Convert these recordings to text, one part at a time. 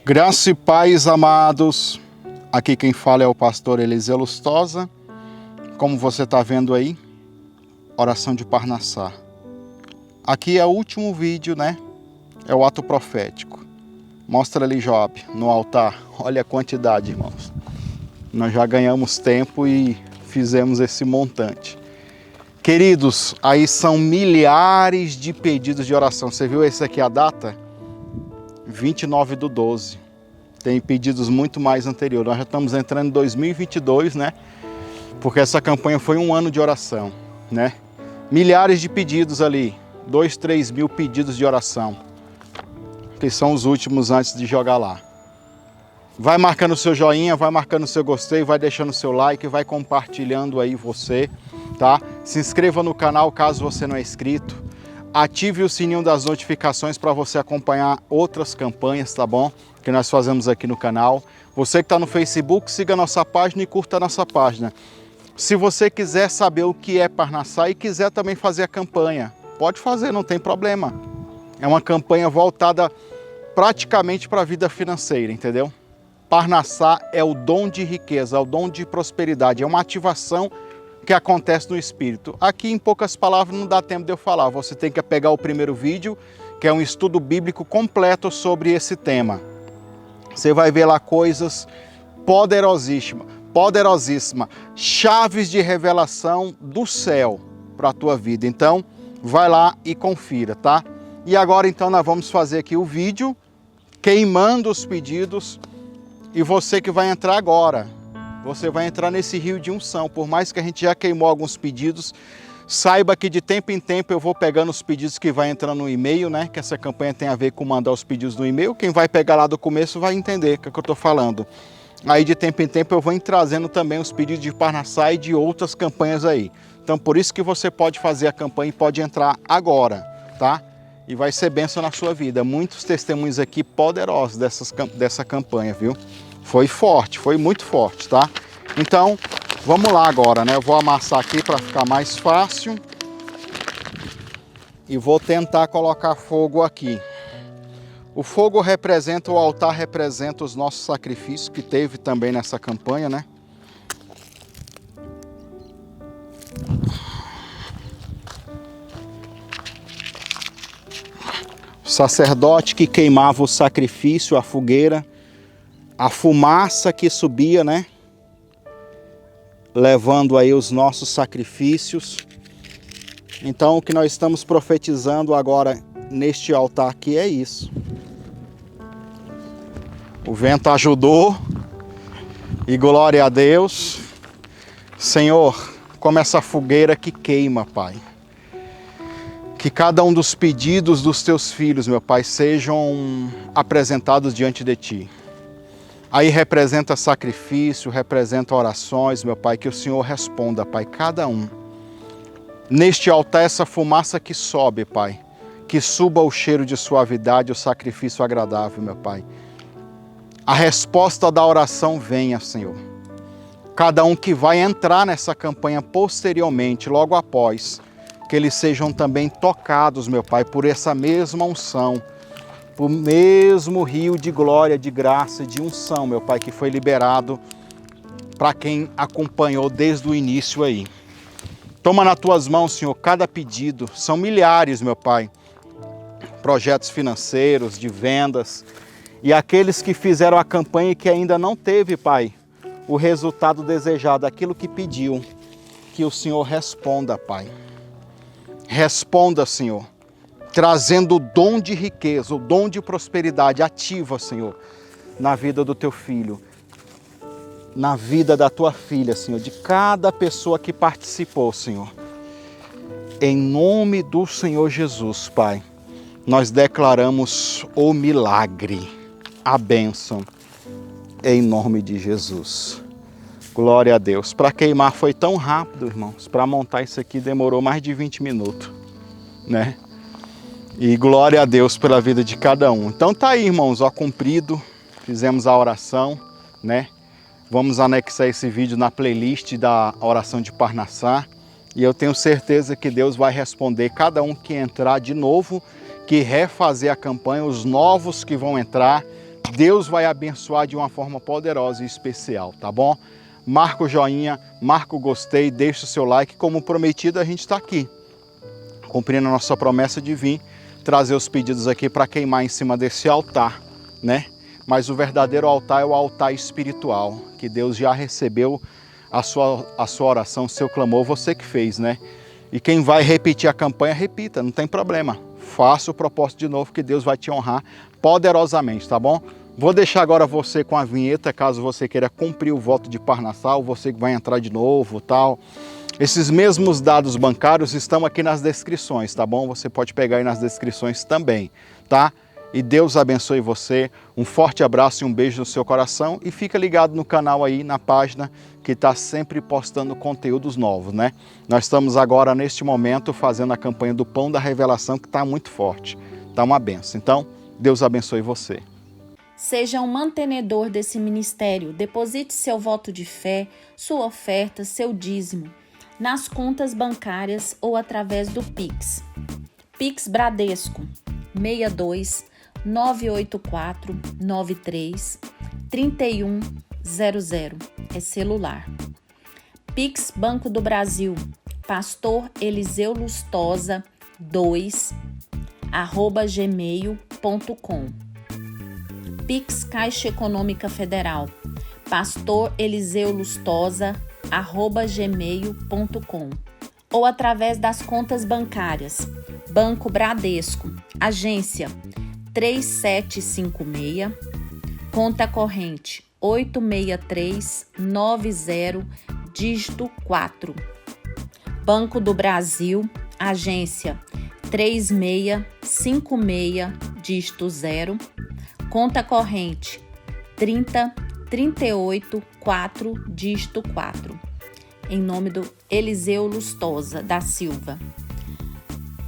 Graça e paz, amados. Aqui quem fala é o pastor Eliseu Lustosa. Como você está vendo aí, oração de Parnassá. Aqui é o último vídeo, né? É o ato profético. Mostra ali, Job, no altar. Olha a quantidade, irmãos. Nós já ganhamos tempo e fizemos esse montante. Queridos, aí são milhares de pedidos de oração. Você viu esse aqui a data? 29/12. Tem pedidos muito mais anteriores. Nós já estamos entrando em 2022, né? Porque essa campanha foi um ano de oração, né? Milhares de pedidos ali. 2, 3 mil pedidos de oração. Que são os últimos antes de jogar lá. Vai marcando o seu joinha, vai marcando o seu gostei, vai deixando o seu like, vai compartilhando aí você, tá? Se inscreva no canal caso você não é inscrito. Ative o sininho das notificações para você acompanhar outras campanhas, tá bom? Que nós fazemos aqui no canal. Você que está no Facebook, siga a nossa página e curta a nossa página. Se você quiser saber o que é Parnassá e quiser também fazer a campanha, pode fazer, não tem problema. É uma campanha voltada praticamente para a vida financeira, entendeu? Parnassá é o dom de riqueza, é o dom de prosperidade, é uma ativação que acontece no espírito. Aqui, em poucas palavras, não dá tempo de eu falar. Você tem que pegar o primeiro vídeo, que é um estudo bíblico completo sobre esse tema. Você vai ver lá coisas poderosíssimas, chaves de revelação do céu para a tua vida. Então, vai lá e confira, tá? E agora, então, nós vamos fazer aqui o vídeo, queimando os pedidos, e você que vai entrar agora, você vai entrar nesse rio de unção. Por mais que a gente já queimou alguns pedidos, saiba que de tempo em tempo eu vou pegando os pedidos que vai entrando no e-mail, né? Que essa campanha tem a ver com mandar os pedidos no e-mail. Quem vai pegar lá do começo vai entender o que eu estou falando. Aí de tempo em tempo eu vou trazendo também os pedidos de Parnassá e de outras campanhas aí. Então por isso que você pode fazer a campanha e pode entrar agora, tá? E vai ser bênção na sua vida. Muitos testemunhos aqui poderosos dessa campanha, viu? Foi forte, foi muito forte, tá? Então, vamos lá agora, né? Eu vou amassar aqui para ficar mais fácil. E vou tentar colocar fogo aqui. O fogo representa, o altar representa os nossos sacrifícios, que teve também nessa campanha, né? O sacerdote que queimava o sacrifício, a fogueira, a fumaça que subia, né? Levando aí os nossos sacrifícios. Então o que nós estamos profetizando agora neste altar aqui é isso. O vento ajudou. E glória a Deus. Senhor, como essa fogueira que queima, Pai. Que cada um dos pedidos dos teus filhos, meu Pai, sejam apresentados diante de ti. Aí representa sacrifício, representa orações, meu Pai, que o Senhor responda, Pai, cada um. Neste altar, essa fumaça que sobe, Pai, que suba o cheiro de suavidade, o sacrifício agradável, meu Pai. A resposta da oração venha, Senhor. Cada um que vai entrar nessa campanha posteriormente, logo após, que eles sejam também tocados, meu Pai, por essa mesma unção, o mesmo rio de glória, de graça e de unção, meu Pai, que foi liberado para quem acompanhou desde o início aí. Toma nas tuas mãos, Senhor, cada pedido. São milhares, meu Pai. Projetos financeiros, de vendas. E aqueles que fizeram a campanha e que ainda não teve, Pai, o resultado desejado, aquilo que pediu, que o Senhor responda, Pai. Responda, Senhor. Trazendo o dom de riqueza, o dom de prosperidade ativa, Senhor, na vida do teu filho, na vida da tua filha, Senhor, de cada pessoa que participou, Senhor. Em nome do Senhor Jesus, Pai, nós declaramos o milagre, a bênção, em nome de Jesus. Glória a Deus. Para queimar foi tão rápido, irmãos, para montar isso aqui demorou mais de 20 minutos, né? E glória a Deus pela vida de cada um. Então tá aí, irmãos, ó, cumprido. Fizemos a oração, né? Vamos anexar esse vídeo na playlist da oração de Parnassá. E eu tenho certeza que Deus vai responder cada um que entrar de novo, que refazer a campanha, os novos que vão entrar. Deus vai abençoar de uma forma poderosa e especial, tá bom? Marca o joinha, marca o gostei, deixa o seu like. Como prometido, a gente está aqui, cumprindo a nossa promessa de vir trazer os pedidos aqui para queimar em cima desse altar, né? Mas o verdadeiro altar é o altar espiritual, que Deus já recebeu a sua oração, o seu clamor, você que fez, né? E quem vai repetir a campanha, repita, não tem problema. Faça o propósito de novo que Deus vai te honrar poderosamente, tá bom? Vou deixar agora você com a vinheta, caso você queira cumprir o voto de Parnassal, você que vai entrar de novo, tal. Esses mesmos dados bancários estão aqui nas descrições, tá bom? Você pode pegar aí nas descrições também, tá? E Deus abençoe você, um forte abraço e um beijo no seu coração e fica ligado no canal aí, na página, que está sempre postando conteúdos novos, né? Nós estamos agora, neste momento, fazendo a campanha do Pão da Revelação, que está muito forte, está uma benção. Então, Deus abençoe você. Seja um mantenedor desse ministério, deposite seu voto de fé, sua oferta, seu dízimo, nas contas bancárias ou através do Pix. Pix Bradesco 62 984 93 3100 é celular. Pix Banco do Brasil Pastor Eliseu Lustosa 2 @gmail.com. Pix Caixa Econômica Federal Pastor Eliseu Lustosa @gmail.com ou através das contas bancárias Banco Bradesco, agência 3756, conta corrente 86390, dígito 4. Banco do Brasil, agência 3656, dígito 0, conta corrente 30384, dígito 4. Em nome do Eliseu Lustosa da Silva.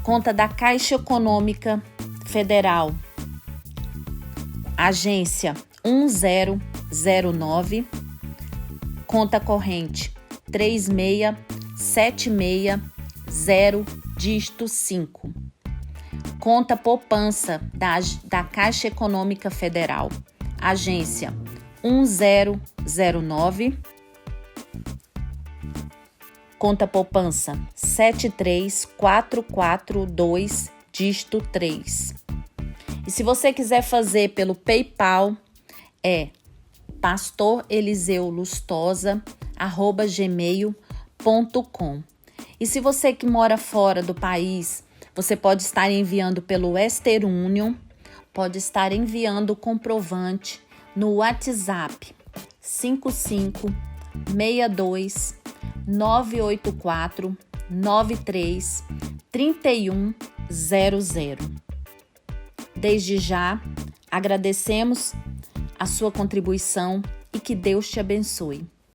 Conta da Caixa Econômica Federal, agência 1009, conta corrente 36760, dígito 5. Conta poupança da Caixa Econômica Federal, agência 1009, conta poupança 73442, dígito 3. E se você quiser fazer pelo PayPal, é pastoreliseulustosa@gmail.com. E se você que mora fora do país, você pode estar enviando pelo Western Union, pode estar enviando o comprovante no WhatsApp 5562 984 93 3100. Desde já, agradecemos a sua contribuição e que Deus te abençoe.